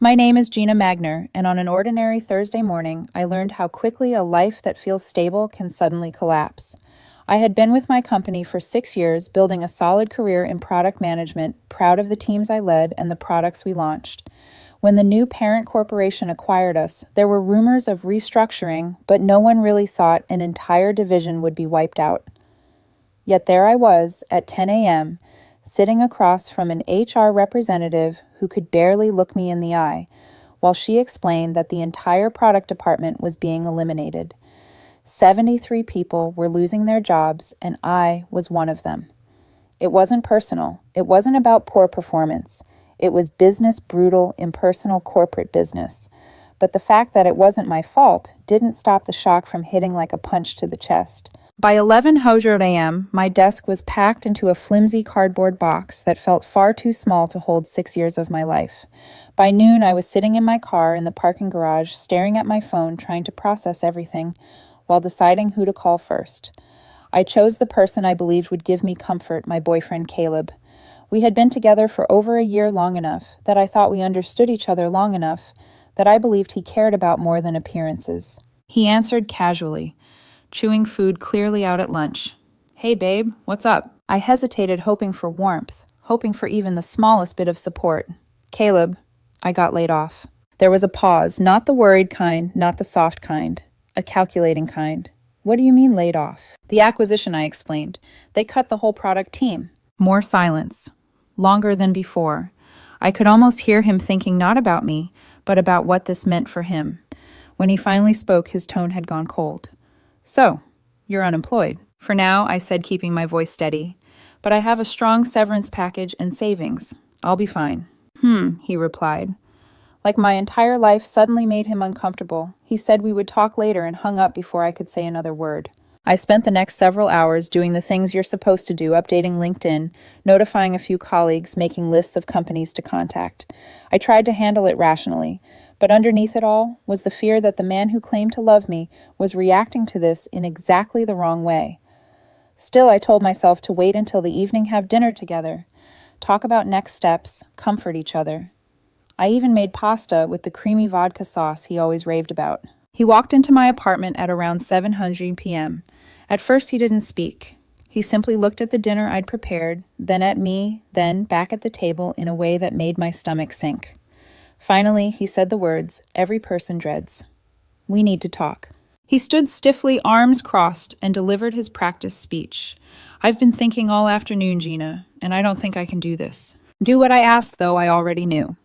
My name is Gina Magner, and on an ordinary Thursday morning, I learned how quickly a life that feels stable can suddenly collapse. I had been with my company for 6 years, building a solid career in product management, proud of the teams I led and the products we launched. When the new parent corporation acquired us, there were rumors of restructuring, but no one really thought an entire division would be wiped out. Yet there I was, at 10 a.m., sitting across from an HR representative who could barely look me in the eye, while she explained that the entire product department was being eliminated. 73 people were losing their jobs, and I was one of them. It wasn't personal. It wasn't about poor performance. It was business, brutal, impersonal corporate business. But the fact that it wasn't my fault didn't stop the shock from hitting like a punch to the chest. By 11 Hozier a.m., my desk was packed into a flimsy cardboard box that felt far too small to hold 6 years of my life. By noon, I was sitting in my car in the parking garage, staring at my phone, trying to process everything, while deciding who to call first. I chose the person I believed would give me comfort, my boyfriend Caleb. We had been together for over a year, long enough that I thought we understood each other long enough that I believed he cared about more than appearances. He answered casually, chewing food clearly out at lunch. "Hey babe, what's up?" I hesitated, hoping for warmth, hoping for even the smallest bit of support. "Caleb, I got laid off." There was a pause, not the worried kind, not the soft kind, a calculating kind. "What do you mean laid off?" "The acquisition," I explained. "They cut the whole product team." More silence, longer than before. I could almost hear him thinking not about me, but about what this meant for him. When he finally spoke, his tone had gone cold. "So, you're unemployed." "For now," I said, keeping my voice steady. "But I have a strong severance package and savings. I'll be fine." He replied. Like my entire life suddenly made him uncomfortable. He said we would talk later and hung up before I could say another word. I spent the next several hours doing the things you're supposed to do, updating LinkedIn, notifying a few colleagues, making lists of companies to contact. I tried to handle it rationally, but underneath it all was the fear that the man who claimed to love me was reacting to this in exactly the wrong way. Still, I told myself to wait until the evening, have dinner together, talk about next steps, comfort each other. I even made pasta with the creamy vodka sauce he always raved about. He walked into my apartment at around 7:00 p.m. At first, he didn't speak. He simply looked at the dinner I'd prepared, then at me, then back at the table in a way that made my stomach sink. Finally, he said the words every person dreads. "We need to talk." He stood stiffly, arms crossed, and delivered his practice speech. "I've been thinking all afternoon, Gina, and I don't think I can do this." Do what I asked, though, I already knew.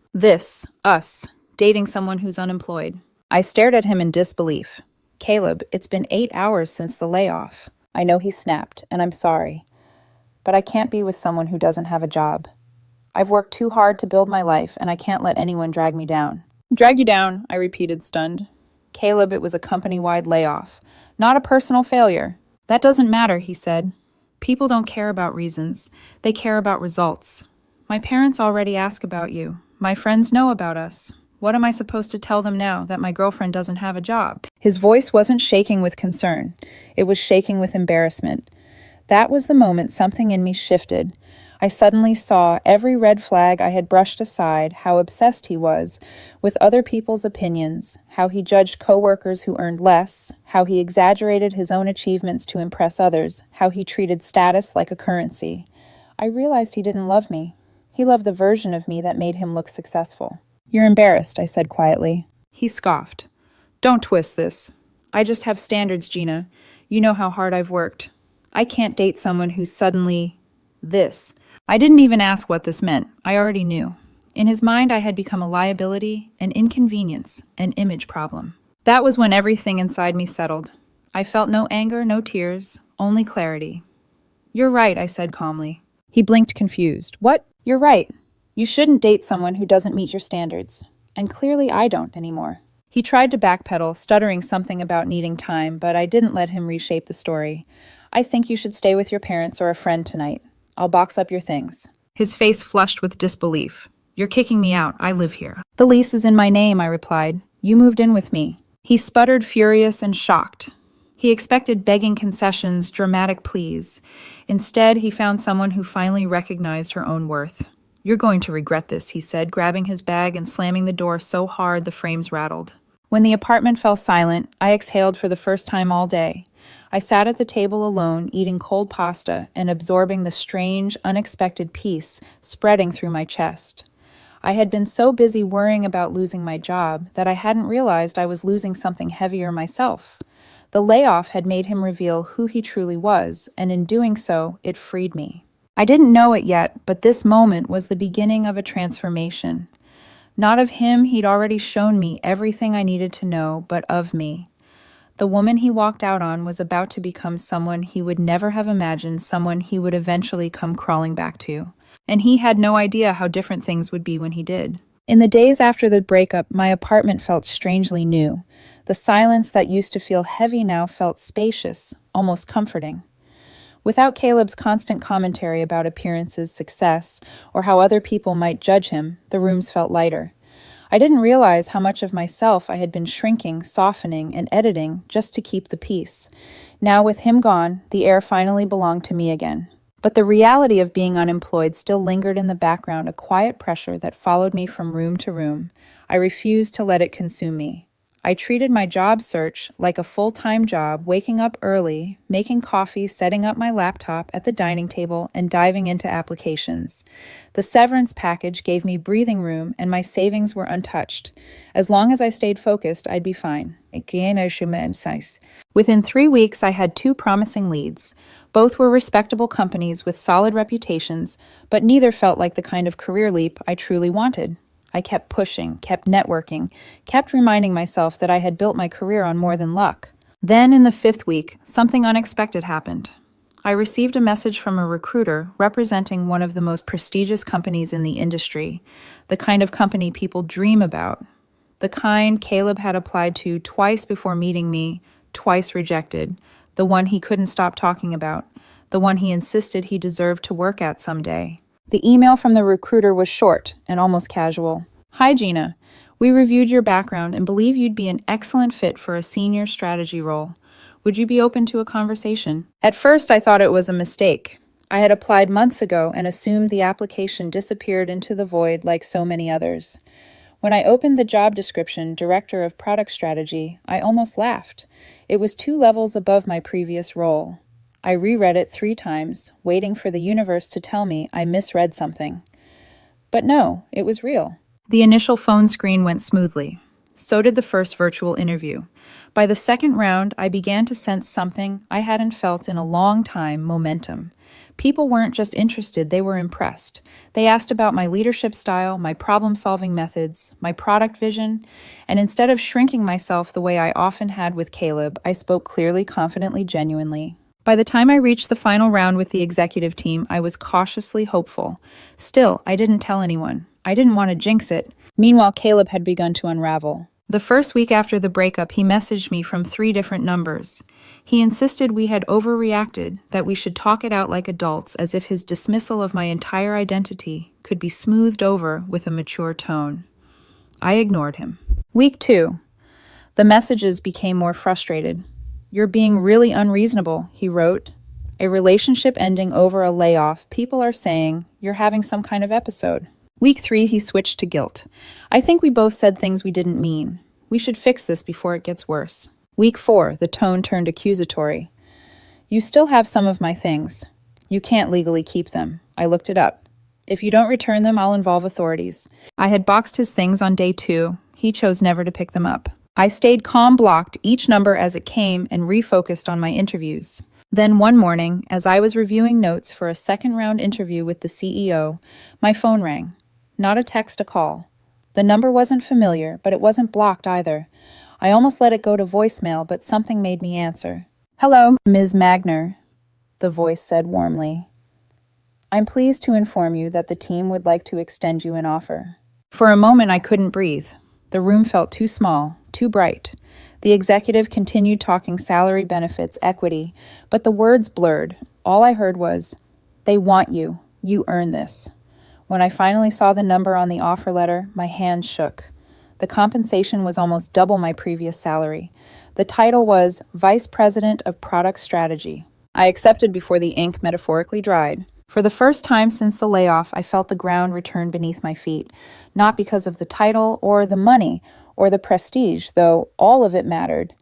Us, dating someone who's unemployed. I stared at him in disbelief. "Caleb, it's been 8 hours since the layoff." I know he snapped, and I'm sorry. But I can't be with someone who doesn't have a job. I've worked too hard to build my life, and I can't let anyone drag me down. "Drag you down," I repeated, stunned. "Caleb, it was a company-wide layoff, not a personal failure." "That doesn't matter," he said. "People don't care about reasons. They care about results. My parents already ask about you. My friends know about us. What am I supposed to tell them now that my girlfriend doesn't have a job?" His voice wasn't shaking with concern. It was shaking with embarrassment. That was the moment something in me shifted. I suddenly saw every red flag I had brushed aside, how obsessed he was with other people's opinions, how he judged coworkers who earned less, how he exaggerated his own achievements to impress others, how he treated status like a currency. I realized he didn't love me. He loved the version of me that made him look successful. "You're embarrassed," I said quietly. He scoffed. "Don't twist this. I just have standards, Gina. You know how hard I've worked. I can't date someone who's suddenly this." I didn't even ask what this meant. I already knew. In his mind, I had become a liability, an inconvenience, an image problem. That was when everything inside me settled. I felt no anger, no tears, only clarity. "You're right," I said calmly. He blinked, confused. "What?" "You're right. You shouldn't date someone who doesn't meet your standards. And clearly I don't anymore." He tried to backpedal, stuttering something about needing time, but I didn't let him reshape the story. "I think you should stay with your parents or a friend tonight. I'll box up your things." His face flushed with disbelief. "You're kicking me out. I live here." "The lease is in my name," I replied. "You moved in with me." He sputtered, furious and shocked. He expected begging concessions, dramatic pleas. Instead, he found someone who finally recognized her own worth. "You're going to regret this," he said, grabbing his bag and slamming the door so hard the frames rattled. When the apartment fell silent, I exhaled for the first time all day. I sat at the table alone, eating cold pasta and absorbing the strange, unexpected peace spreading through my chest. I had been so busy worrying about losing my job that I hadn't realized I was losing something heavier myself. The layoff had made him reveal who he truly was, and in doing so, it freed me. I didn't know it yet, but this moment was the beginning of a transformation. Not of him, he'd already shown me everything I needed to know, but of me. The woman he walked out on was about to become someone he would never have imagined, someone he would eventually come crawling back to. And he had no idea how different things would be when he did. In the days after the breakup, my apartment felt strangely new. The silence that used to feel heavy now felt spacious, almost comforting. Without Caleb's constant commentary about appearances, success, or how other people might judge him, the rooms felt lighter. I didn't realize how much of myself I had been shrinking, softening, and editing just to keep the peace. Now, with him gone, the air finally belonged to me again. But the reality of being unemployed still lingered in the background, a quiet pressure that followed me from room to room. I refused to let it consume me. I treated my job search like a full-time job, waking up early, making coffee, setting up my laptop at the dining table, and diving into applications. The severance package gave me breathing room, and my savings were untouched. As long as I stayed focused, I'd be fine. Within 3 weeks, I had 2 promising leads. Both were respectable companies with solid reputations, but neither felt like the kind of career leap I truly wanted. I kept pushing, kept networking, kept reminding myself that I had built my career on more than luck. Then, in the 5th week, something unexpected happened. I received a message from a recruiter representing one of the most prestigious companies in the industry, the kind of company people dream about, the kind Caleb had applied to twice before meeting me, twice rejected, the one he couldn't stop talking about, the one he insisted he deserved to work at someday. The email from the recruiter was short and almost casual. "Hi, Gina. We reviewed your background and believe you'd be an excellent fit for a senior strategy role. Would you be open to a conversation?" At first, I thought it was a mistake. I had applied months ago and assumed the application disappeared into the void like so many others. When I opened the job description, Director of Product Strategy, I almost laughed. It was 2 levels above my previous role. I reread it 3 times, waiting for the universe to tell me I misread something. But no, it was real. The initial phone screen went smoothly. So did the first virtual interview. By the second round, I began to sense something I hadn't felt in a long time: momentum. People weren't just interested, they were impressed. They asked about my leadership style, my problem-solving methods, my product vision, and instead of shrinking myself the way I often had with Caleb, I spoke clearly, confidently, genuinely. By the time I reached the final round with the executive team, I was cautiously hopeful. Still, I didn't tell anyone. I didn't want to jinx it. Meanwhile, Caleb had begun to unravel. The first week after the breakup, he messaged me from 3 different numbers. He insisted we had overreacted, that we should talk it out like adults, as if his dismissal of my entire identity could be smoothed over with a mature tone. I ignored him. Week 2. The messages became more frustrated. "You're being really unreasonable," he wrote. "A relationship ending over a layoff, people are saying you're having some kind of episode." Week 3, he switched to guilt. "I think we both said things we didn't mean. We should fix this before it gets worse." Week 4, the tone turned accusatory. "You still have some of my things. You can't legally keep them. I looked it up. If you don't return them, I'll involve authorities." I had boxed his things on day 2. He chose never to pick them up. I stayed calm, blocked each number as it came, and refocused on my interviews. Then one morning, as I was reviewing notes for a second-round interview with the CEO, my phone rang. Not a text, a call. The number wasn't familiar, but it wasn't blocked either. I almost let it go to voicemail, but something made me answer. "Hello, Ms. Magner," the voice said warmly. "I'm pleased to inform you that the team would like to extend you an offer." For a moment, I couldn't breathe. The room felt too small, too bright. The executive continued talking salary, benefits, equity, but the words blurred. All I heard was, "They want you. You earn this." When I finally saw the number on the offer letter, my hands shook. The compensation was almost double my previous salary. The title was Vice President of Product Strategy. I accepted before the ink metaphorically dried. For the first time since the layoff, I felt the ground return beneath my feet, not because of the title or the money or the prestige, though all of it mattered,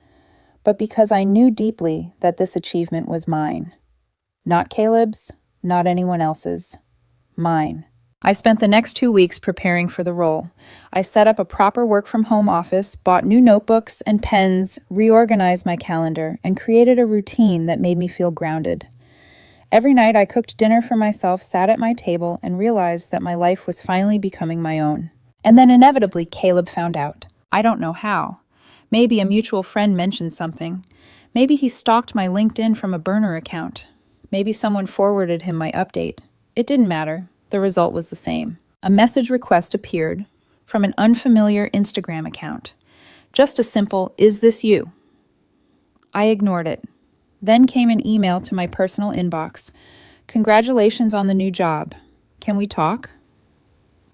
but because I knew deeply that this achievement was mine. Not Caleb's, not anyone else's. Mine. I spent the next 2 weeks preparing for the role. I set up a proper work-from-home office, bought new notebooks and pens, reorganized my calendar, and created a routine that made me feel grounded. Every night I cooked dinner for myself, sat at my table, and realized that my life was finally becoming my own. And then inevitably, Caleb found out. I don't know how. Maybe a mutual friend mentioned something. Maybe he stalked my LinkedIn from a burner account. Maybe someone forwarded him my update. It didn't matter. The result was the same. A message request appeared from an unfamiliar Instagram account. Just a simple, "Is this you?" I ignored it. Then came an email to my personal inbox. "Congratulations on the new job. Can we talk?"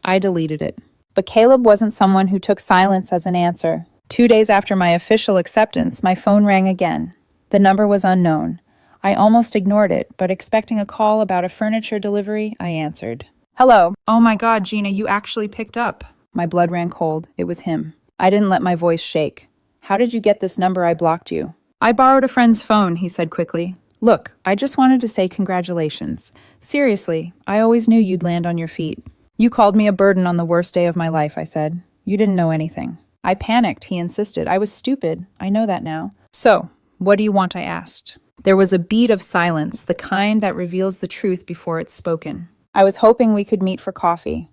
I deleted it. But Caleb wasn't someone who took silence as an answer. 2 days after my official acceptance, my phone rang again. The number was unknown. I almost ignored it, but expecting a call about a furniture delivery, I answered. "Hello." "Oh my God, Gina, you actually picked up." My blood ran cold. It was him. I didn't let my voice shake. "How did you get this number? I blocked you." "I borrowed a friend's phone," he said quickly. "Look, I just wanted to say congratulations. Seriously, I always knew you'd land on your feet." "You called me a burden on the worst day of my life," I said. "You didn't know anything." I panicked, he insisted. "I was stupid. I know that now." "So, what do you want?" I asked. There was a beat of silence, the kind that reveals the truth before it's spoken. "I was hoping we could meet for coffee.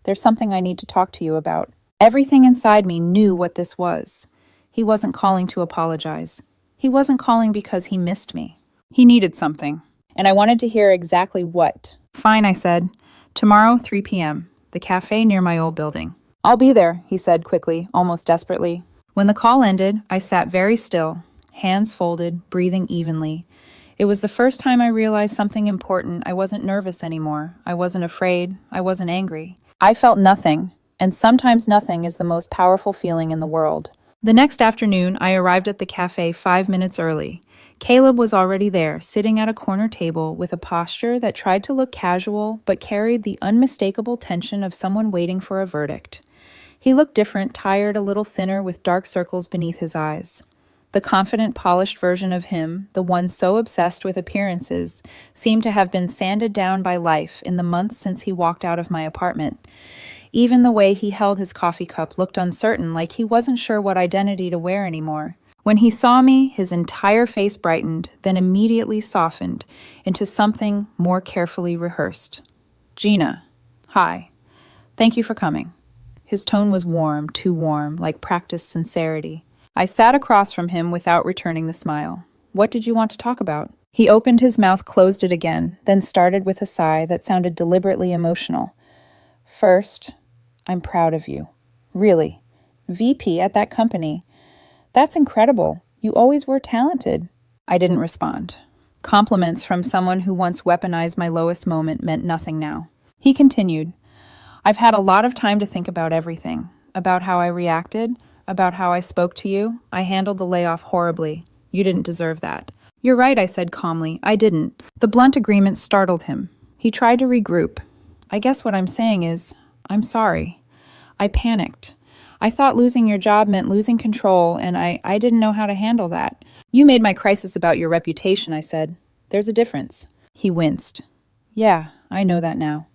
There's something I need to talk to you about." Everything inside me knew what this was. He wasn't calling to apologize. He wasn't calling because he missed me. He needed something, and I wanted to hear exactly what. "Fine," I said. "Tomorrow, 3 p.m., the cafe near my old building." "I'll be there," he said quickly, almost desperately. When the call ended, I sat very still, hands folded, breathing evenly. It was the first time I realized something important. I wasn't nervous anymore. I wasn't afraid. I wasn't angry. I felt nothing, and sometimes nothing is the most powerful feeling in the world. The next afternoon, I arrived at the cafe 5 minutes early. Caleb was already there, sitting at a corner table with a posture that tried to look casual but carried the unmistakable tension of someone waiting for a verdict. He looked different, tired, a little thinner, with dark circles beneath his eyes. The confident, polished version of him, the one so obsessed with appearances, seemed to have been sanded down by life in the months since he walked out of my apartment. Even the way he held his coffee cup looked uncertain, like he wasn't sure what identity to wear anymore. When he saw me, his entire face brightened, then immediately softened into something more carefully rehearsed. "Gina, hi. Thank you for coming." His tone was warm, too warm, like practiced sincerity. I sat across from him without returning the smile. "What did you want to talk about?" He opened his mouth, closed it again, then started with a sigh that sounded deliberately emotional. "First, I'm proud of you. Really. VP at that company. That's incredible. You always were talented." I didn't respond. Compliments from someone who once weaponized my lowest moment meant nothing now. He continued, "I've had a lot of time to think about everything. About how I reacted, about how I spoke to you. I handled the layoff horribly. You didn't deserve that." "You're right," I said calmly. "I didn't." The blunt agreement startled him. He tried to regroup. "I guess what I'm saying is, I'm sorry. I panicked. I thought losing your job meant losing control, and I didn't know how to handle that. You made my crisis about your reputation," I said. "There's a difference." He winced. "Yeah, I know that now."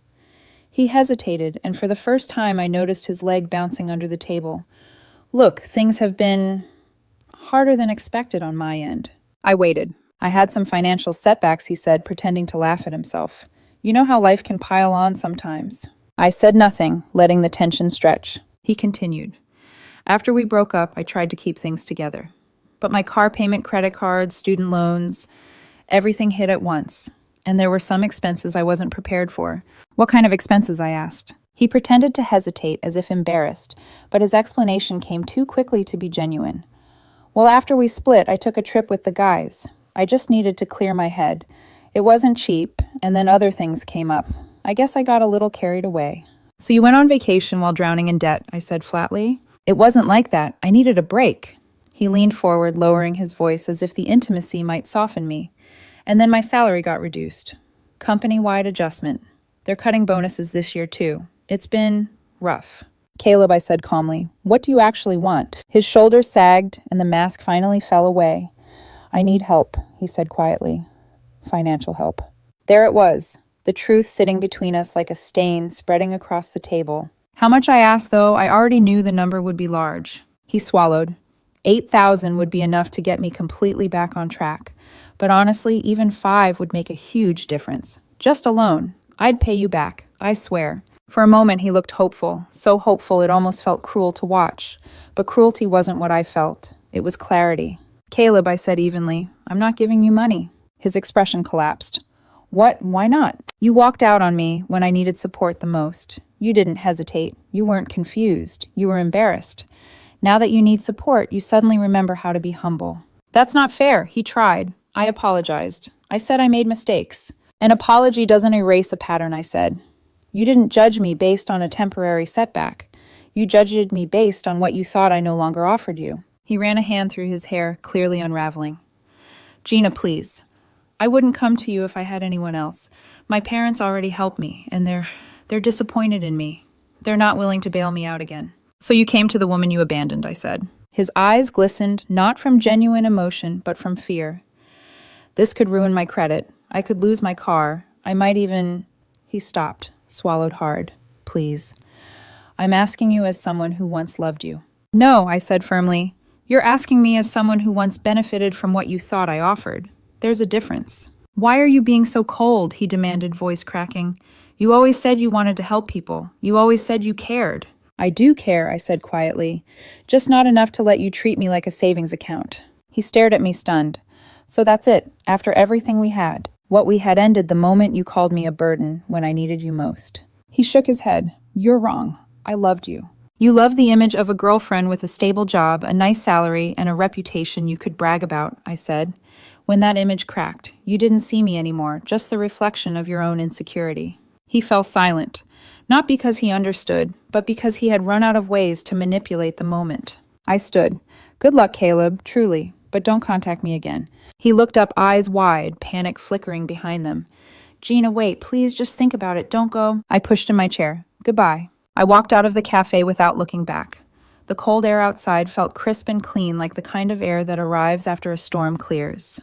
He hesitated, and for the first time I noticed his leg bouncing under the table. "Look, things have been harder than expected on my end." I waited. "I had some financial setbacks," he said, pretending to laugh at himself. "You know how life can pile on sometimes." I said nothing, letting the tension stretch. He continued. "After we broke up, I tried to keep things together. But my car payment, credit cards, student loans, everything hit at once. And there were some expenses I wasn't prepared for." "What kind of expenses?" I asked. He pretended to hesitate, as if embarrassed, but his explanation came too quickly to be genuine. "Well, after we split, I took a trip with the guys. I just needed to clear my head. It wasn't cheap, and then other things came up. I guess I got a little carried away." "So you went on vacation while drowning in debt," I said flatly. "It wasn't like that. I needed a break." He leaned forward, lowering his voice as if the intimacy might soften me. "And then my salary got reduced. Company-wide adjustment. They're cutting bonuses this year too. It's been rough. Caleb, I said calmly, what do you actually want? His shoulders sagged and the mask finally fell away. I need help, he said quietly. Financial help. There it was, the truth sitting between us like a stain spreading across the table. How much I asked, though, I already knew the number would be large. He swallowed. 8,000 would be enough to get me completely back on track. But honestly, even 5 would make a huge difference. Just alone. I'd pay you back, I swear. For a moment he looked hopeful, so hopeful it almost felt cruel to watch. But cruelty wasn't what I felt. It was clarity. Caleb, I said evenly, I'm not giving you money. His expression collapsed. What? Why not? You walked out on me when I needed support the most. You didn't hesitate. You weren't confused. You were embarrassed. Now that you need support, you suddenly remember how to be humble. That's not fair. He tried. I apologized. I said I made mistakes. An apology doesn't erase a pattern, I said. You didn't judge me based on a temporary setback. You judged me based on what you thought I no longer offered you. He ran a hand through his hair, clearly unraveling. Gina, please. I wouldn't come to you if I had anyone else. My parents already helped me, and they're disappointed in me. They're not willing to bail me out again. So you came to the woman you abandoned, I said. His eyes glistened, not from genuine emotion, but from fear. This could ruin my credit. I could lose my car. I might even... He stopped, swallowed hard. Please. I'm asking you as someone who once loved you. No, I said firmly. You're asking me as someone who once benefited from what you thought I offered. There's a difference. Why are you being so cold? He demanded, voice cracking. You always said you wanted to help people. You always said you cared. I do care, I said quietly. Just not enough to let you treat me like a savings account. He stared at me stunned. So that's it, after everything we had. What we had ended the moment you called me a burden when I needed you most. He shook his head. You're wrong. I loved you. You loved the image of a girlfriend with a stable job, a nice salary, and a reputation you could brag about, I said. When that image cracked, you didn't see me anymore, just the reflection of your own insecurity. He fell silent, not because he understood, but because he had run out of ways to manipulate the moment. I stood. Good luck, Caleb, truly, but don't contact me again. He looked up, eyes wide, panic flickering behind them. Gina, wait, please just think about it. Don't go. I pushed in my chair. Goodbye. I walked out of the cafe without looking back. The cold air outside felt crisp and clean, like the kind of air that arrives after a storm clears.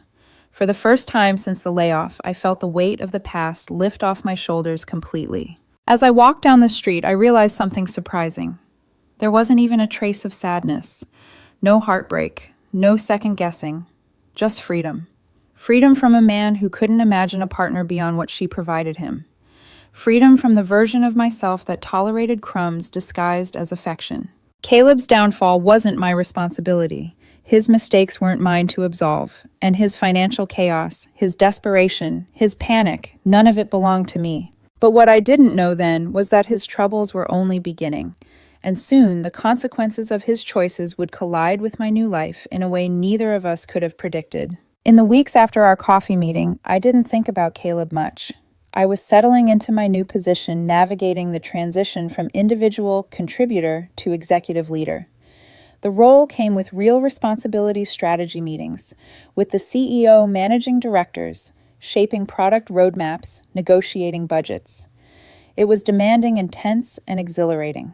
For the first time since the layoff, I felt the weight of the past lift off my shoulders completely. As I walked down the street, I realized something surprising. There wasn't even a trace of sadness. No heartbreak, no second guessing, just freedom. Freedom from a man who couldn't imagine a partner beyond what she provided him. Freedom from the version of myself that tolerated crumbs disguised as affection. Caleb's downfall wasn't my responsibility. His mistakes weren't mine to absolve, and his financial chaos, his desperation, his panic, none of it belonged to me. But what I didn't know then was that his troubles were only beginning, and soon the consequences of his choices would collide with my new life in a way neither of us could have predicted. In the weeks after our coffee meeting, I didn't think about Caleb much. I was settling into my new position, navigating the transition from individual contributor to executive leader. The role came with real responsibility strategy meetings, with the CEO managing directors, shaping product roadmaps, negotiating budgets. It was demanding, intense, and exhilarating.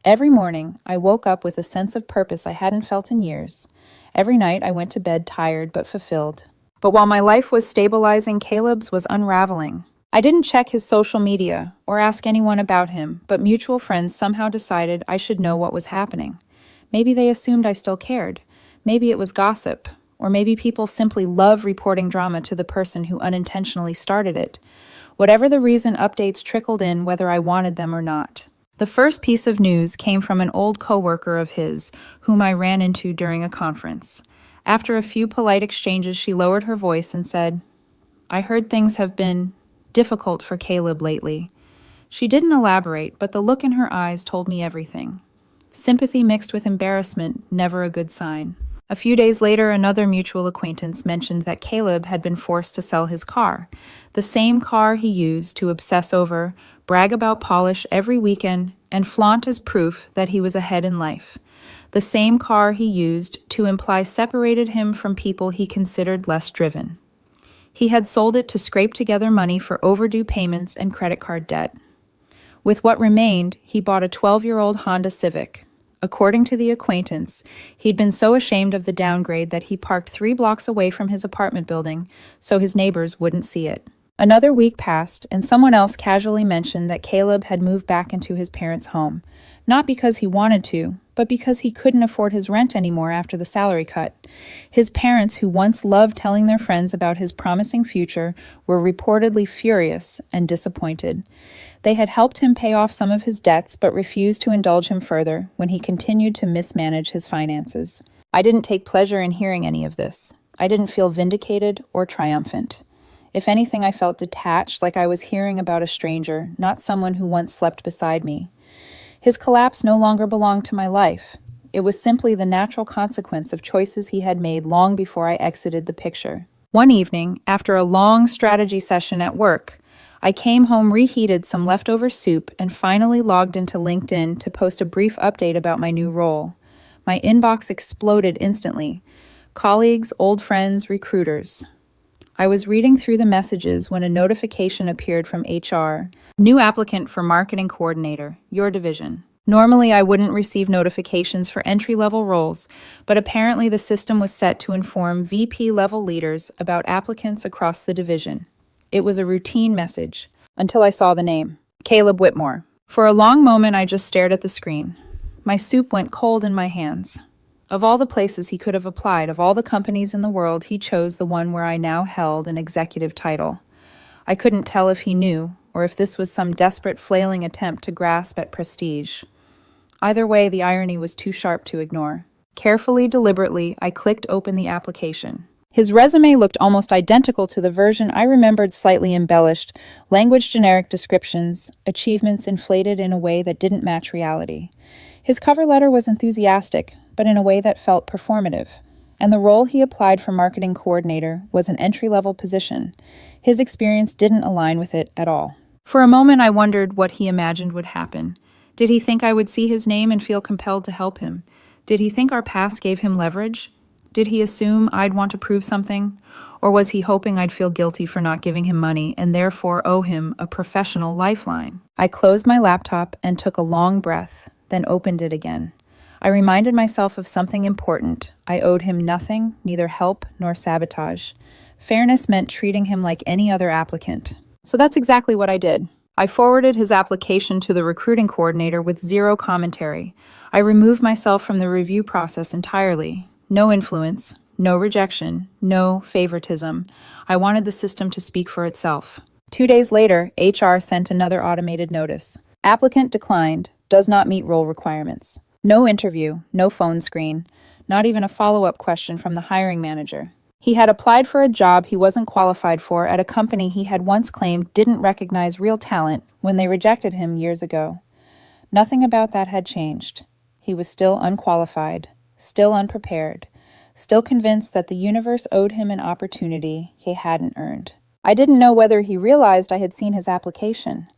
Every morning, I woke up with a sense of purpose I hadn't felt in years. Every night, I went to bed tired but fulfilled. But while my life was stabilizing, Caleb's was unraveling. I didn't check his social media or ask anyone about him, but mutual friends somehow decided I should know what was happening. Maybe they assumed I still cared. Maybe it was gossip. Or maybe people simply love reporting drama to the person who unintentionally started it. Whatever the reason, updates trickled in whether I wanted them or not. The first piece of news came from an old coworker of his, whom I ran into during a conference. After a few polite exchanges, she lowered her voice and said, I heard things have been difficult for Caleb lately. She didn't elaborate, but the look in her eyes told me everything. Sympathy mixed with embarrassment, never a good sign. A few days later, another mutual acquaintance mentioned that Caleb had been forced to sell his car, the same car he used to obsess over, brag about polish every weekend, and flaunt as proof that he was ahead in life. The same car he used to imply separated him from people he considered less driven. He had sold it to scrape together money for overdue payments and credit card debt. With what remained, he bought a 12-year-old Honda Civic. According to the acquaintance, he'd been so ashamed of the downgrade that he parked 3 blocks away from his apartment building so his neighbors wouldn't see it. Another week passed, and someone else casually mentioned that Caleb had moved back into his parents' home, not because he wanted to, but because he couldn't afford his rent anymore after the salary cut. His parents, who once loved telling their friends about his promising future, were reportedly furious and disappointed. They had helped him pay off some of his debts, but refused to indulge him further when he continued to mismanage his finances. I didn't take pleasure in hearing any of this. I didn't feel vindicated or triumphant. If anything, I felt detached, like I was hearing about a stranger, not someone who once slept beside me. His collapse no longer belonged to my life. It was simply the natural consequence of choices he had made long before I exited the picture. One evening, after a long strategy session at work, I came home, reheated some leftover soup, and finally logged into LinkedIn to post a brief update about my new role. My inbox exploded instantly. Colleagues, old friends, recruiters. I was reading through the messages when a notification appeared from HR. New applicant for marketing coordinator, your division. Normally, I wouldn't receive notifications for entry-level roles, but apparently the system was set to inform VP-level leaders about applicants across the division. It was a routine message, until I saw the name, Caleb Whitmore. For a long moment, I just stared at the screen. My soup went cold in my hands. Of all the places he could have applied, of all the companies in the world, he chose the one where I now held an executive title. I couldn't tell if he knew, or if this was some desperate flailing attempt to grasp at prestige. Either way, the irony was too sharp to ignore. Carefully, deliberately, I clicked open the application. His resume looked almost identical to the version I remembered, slightly embellished, language generic descriptions, achievements inflated in a way that didn't match reality. His cover letter was enthusiastic, but in a way that felt performative. And the role he applied for marketing coordinator was an entry-level position. His experience didn't align with it at all. For a moment, I wondered what he imagined would happen. Did he think I would see his name and feel compelled to help him? Did he think our past gave him leverage? Did he assume I'd want to prove something? Or was he hoping I'd feel guilty for not giving him money and therefore owe him a professional lifeline? I closed my laptop and took a long breath, then opened it again. I reminded myself of something important. I owed him nothing, neither help nor sabotage. Fairness meant treating him like any other applicant. So that's exactly what I did. I forwarded his application to the recruiting coordinator with zero commentary. I removed myself from the review process entirely. No influence, no rejection, no favoritism. I wanted the system to speak for itself. 2 days later, HR sent another automated notice. Applicant declined, does not meet role requirements. No interview, no phone screen, not even a follow-up question from the hiring manager. He had applied for a job he wasn't qualified for at a company he had once claimed didn't recognize real talent when they rejected him years ago. Nothing about that had changed. He was still unqualified, still unprepared, still convinced that the universe owed him an opportunity he hadn't earned. I didn't know whether he realized I had seen his application.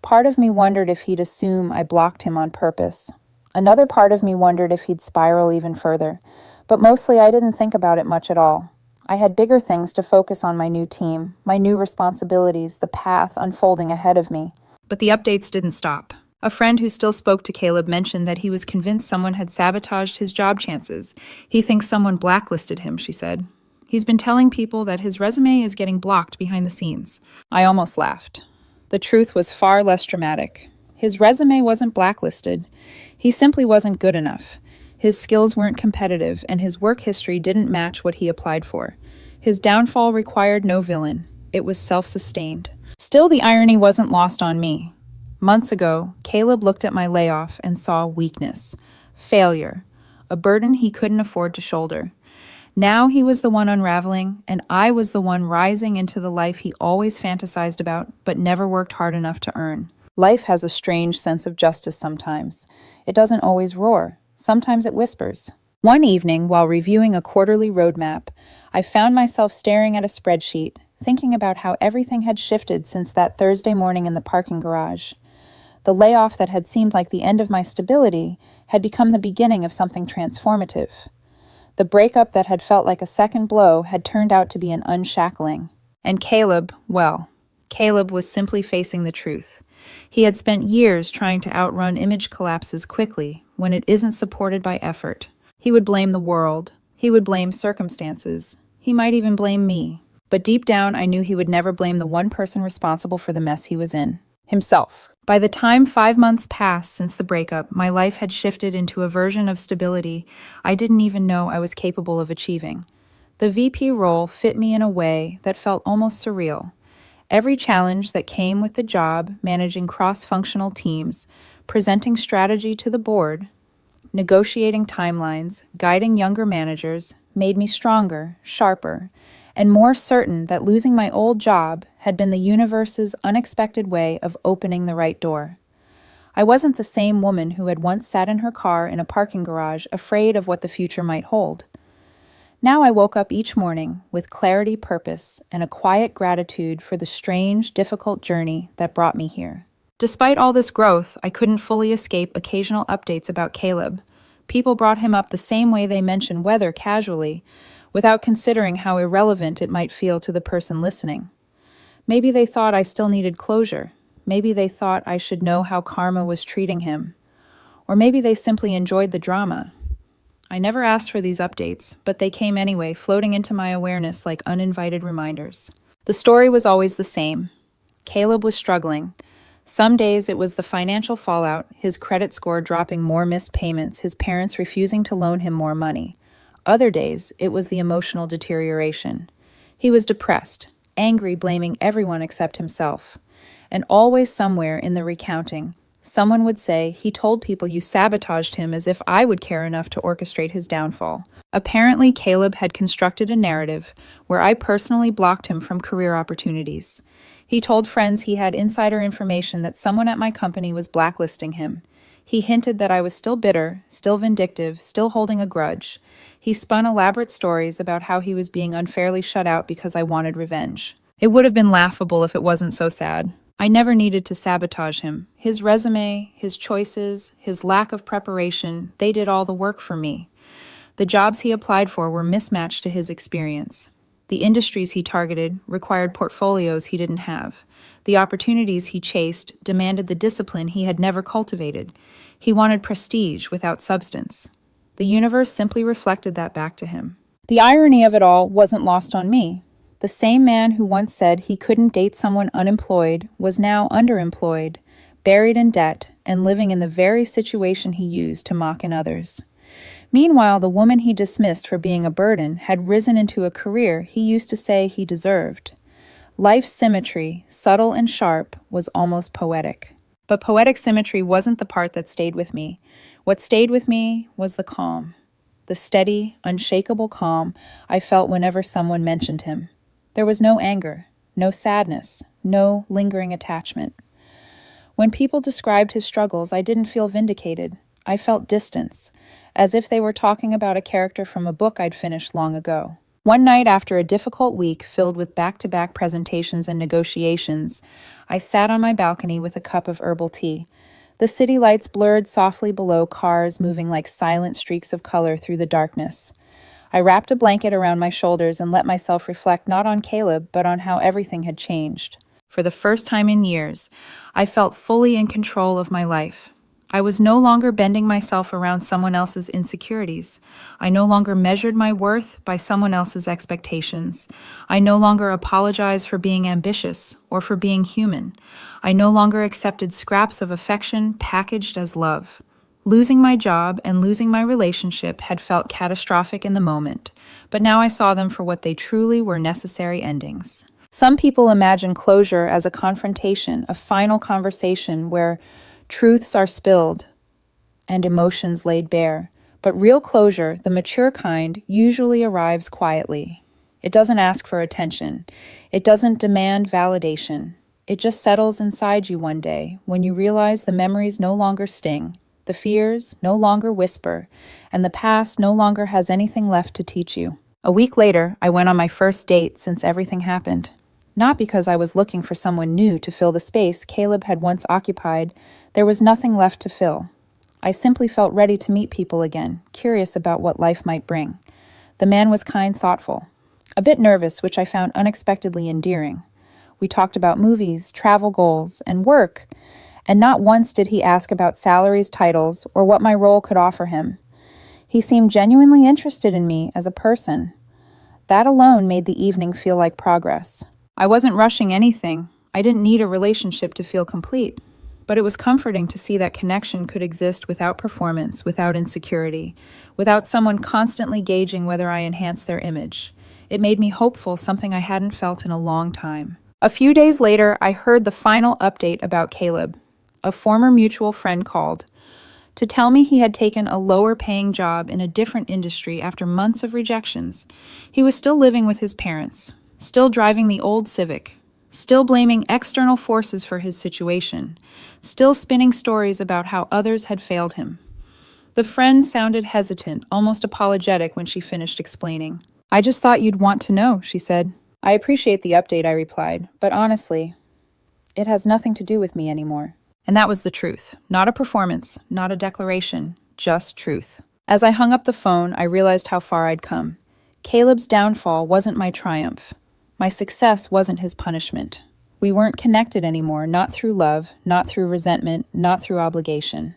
Part of me wondered if he'd assume I blocked him on purpose. Another part of me wondered if he'd spiral even further, but mostly I didn't think about it much at all. I had bigger things to focus on: my new team, my new responsibilities, the path unfolding ahead of me. But the updates didn't stop. A friend who still spoke to Caleb mentioned that he was convinced someone had sabotaged his job chances. He thinks someone blacklisted him, she said. He's been telling people that his resume is getting blocked behind the scenes. I almost laughed. The truth was far less dramatic. His resume wasn't blacklisted. He simply wasn't good enough. His skills weren't competitive, and his work history didn't match what he applied for. His downfall required no villain. It was self-sustained. Still, the irony wasn't lost on me. Months ago, Caleb looked at my layoff and saw weakness, failure, a burden he couldn't afford to shoulder. Now he was the one unraveling, and I was the one rising into the life he always fantasized about but never worked hard enough to earn. Life has a strange sense of justice sometimes. It doesn't always roar. Sometimes it whispers. One evening, while reviewing a quarterly roadmap, I found myself staring at a spreadsheet, thinking about how everything had shifted since that Thursday morning in the parking garage. The layoff that had seemed like the end of my stability had become the beginning of something transformative. The breakup that had felt like a second blow had turned out to be an unshackling. And Caleb, well, Caleb was simply facing the truth. He had spent years trying to outrun image collapses quickly when it isn't supported by effort. He would blame the world. He would blame circumstances. He might even blame me. But deep down, I knew he would never blame the one person responsible for the mess he was in: himself. By the time 5 months passed since the breakup, my life had shifted into a version of stability I didn't even know I was capable of achieving. The VP role fit me in a way that felt almost surreal. Every challenge that came with the job, managing cross-functional teams, presenting strategy to the board, negotiating timelines, guiding younger managers, made me stronger, sharper, and more certain that losing my old job had been the universe's unexpected way of opening the right door. I wasn't the same woman who had once sat in her car in a parking garage, afraid of what the future might hold. Now I woke up each morning with clarity, purpose, and a quiet gratitude for the strange, difficult journey that brought me here. Despite all this growth, I couldn't fully escape occasional updates about Caleb. People brought him up the same way they mention weather casually, without considering how irrelevant it might feel to the person listening. Maybe they thought I still needed closure. Maybe they thought I should know how karma was treating him. Or maybe they simply enjoyed the drama. I never asked for these updates, but they came anyway, floating into my awareness like uninvited reminders. The story was always the same. Caleb was struggling. Some days it was the financial fallout, his credit score dropping, more missed payments, his parents refusing to loan him more money. Other days it was the emotional deterioration. He was depressed, angry, blaming everyone except himself. And always somewhere in the recounting, someone would say, "He told people you sabotaged him," as if I would care enough to orchestrate his downfall. Apparently, Caleb had constructed a narrative where I personally blocked him from career opportunities. He told friends he had insider information that someone at my company was blacklisting him. He hinted that I was still bitter, still vindictive, still holding a grudge. He spun elaborate stories about how he was being unfairly shut out because I wanted revenge. It would have been laughable if it wasn't so sad. I never needed to sabotage him. His resume, his choices, his lack of preparation, they did all the work for me. The jobs he applied for were mismatched to his experience. The industries he targeted required portfolios he didn't have. The opportunities he chased demanded the discipline he had never cultivated. He wanted prestige without substance. The universe simply reflected that back to him. The irony of it all wasn't lost on me. The same man who once said he couldn't date someone unemployed was now underemployed, buried in debt, and living in the very situation he used to mock in others. Meanwhile, the woman he dismissed for being a burden had risen into a career he used to say he deserved. Life's symmetry, subtle and sharp, was almost poetic. But poetic symmetry wasn't the part that stayed with me. What stayed with me was the calm. The steady, unshakable calm I felt whenever someone mentioned him. There was no anger, no sadness, no lingering attachment. When people described his struggles, I didn't feel vindicated. I felt distance, as if they were talking about a character from a book I'd finished long ago. One night after a difficult week filled with back-to-back presentations and negotiations, I sat on my balcony with a cup of herbal tea. The city lights blurred softly below, cars moving like silent streaks of color through the darkness. I wrapped a blanket around my shoulders and let myself reflect not on Caleb, but on how everything had changed. For the first time in years, I felt fully in control of my life. I was no longer bending myself around someone else's insecurities. I no longer measured my worth by someone else's expectations. I no longer apologized for being ambitious or for being human. I no longer accepted scraps of affection packaged as love. Losing my job and losing my relationship had felt catastrophic in the moment, but now I saw them for what they truly were: necessary endings. Some people imagine closure as a confrontation, a final conversation where truths are spilled and emotions laid bare. But real closure, the mature kind, usually arrives quietly. It doesn't ask for attention. It doesn't demand validation. It just settles inside you one day when you realize the memories no longer sting, the fears no longer whisper, and the past no longer has anything left to teach you. A week later, I went on my first date since everything happened. Not because I was looking for someone new to fill the space Caleb had once occupied. There was nothing left to fill. I simply felt ready to meet people again, curious about what life might bring. The man was kind, thoughtful. a bit nervous, which I found unexpectedly endearing. We talked about movies, travel goals, and work, and not once did he ask about salaries, titles, or what my role could offer him. He seemed genuinely interested in me as a person. That alone made the evening feel like progress. I wasn't rushing anything. I didn't need a relationship to feel complete. But it was comforting to see that connection could exist without performance, without insecurity, without someone constantly gauging whether I enhanced their image. It made me hopeful, something I hadn't felt in a long time. A few days later, I heard the final update about Caleb. A former mutual friend called to tell me he had taken a lower-paying job in a different industry after months of rejections. He was still living with his parents, still driving the old Civic, still blaming external forces for his situation, still spinning stories about how others had failed him. The friend sounded hesitant, almost apologetic when she finished explaining. "I just thought you'd want to know," she said. "I appreciate the update," I replied, "but honestly, it has nothing to do with me anymore." And that was the truth. Not a performance, not a declaration, just truth. As I hung up the phone, I realized how far I'd come. Caleb's downfall wasn't my triumph. My success wasn't his punishment. We weren't connected anymore, not through love, not through resentment, not through obligation.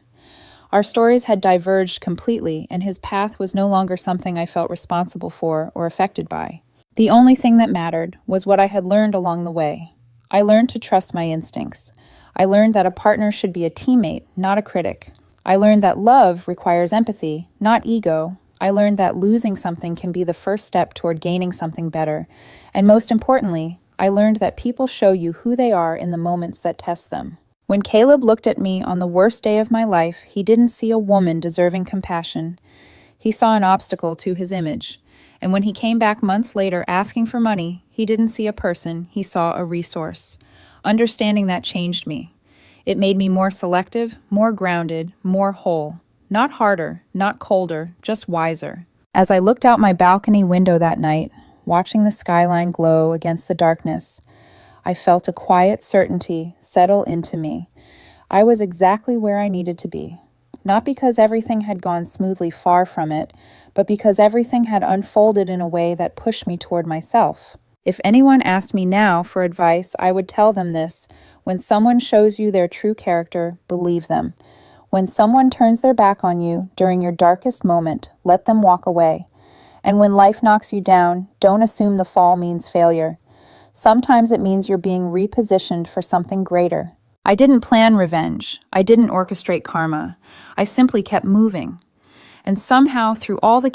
Our stories had diverged completely, and his path was no longer something I felt responsible for or affected by. The only thing that mattered was what I had learned along the way. I learned to trust my instincts. I learned that a partner should be a teammate, not a critic. I learned that love requires empathy, not ego. I learned that losing something can be the first step toward gaining something better. And most importantly, I learned that people show you who they are in the moments that test them. When Caleb looked at me on the worst day of my life, he didn't see a woman deserving compassion. He saw an obstacle to his image. And when he came back months later asking for money, he didn't see a person, he saw a resource. Understanding that changed me. It made me more selective, more grounded, more whole. Not harder, not colder, just wiser. As I looked out my balcony window that night, watching the skyline glow against the darkness, I felt a quiet certainty settle into me. I was exactly where I needed to be. Not because everything had gone smoothly, far from it, but because everything had unfolded in a way that pushed me toward myself. If anyone asked me now for advice, I would tell them this: when someone shows you their true character, believe them. When someone turns their back on you during your darkest moment, let them walk away. And when life knocks you down, don't assume the fall means failure. Sometimes it means you're being repositioned for something greater. I didn't plan revenge. I didn't orchestrate karma. I simply kept moving. And somehow, through all the